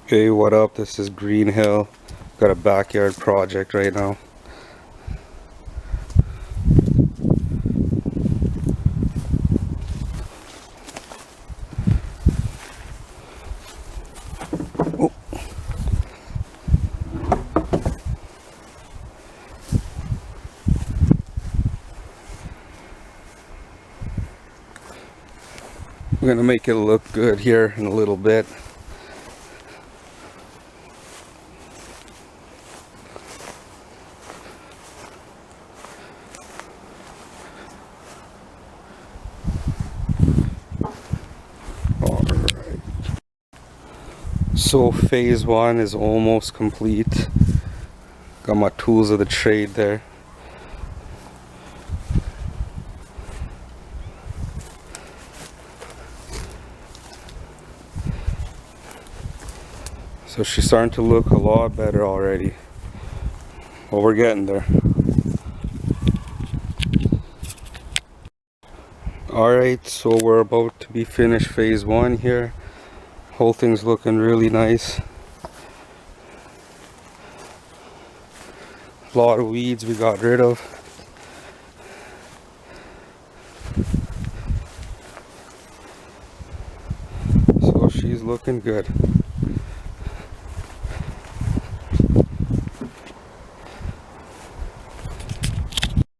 Hey, what up? This is Green Hill. Got a backyard project right now. Oh. I'm gonna make it look good here in a little bit. Alright. So phase one is almost complete. Got my tools of the trade there. So she's starting to look a lot better already. Well, we're getting there. Alright, so we're about to be finished phase one here. Whole thing's looking really nice. A lot of weeds we got rid of. So she's looking good.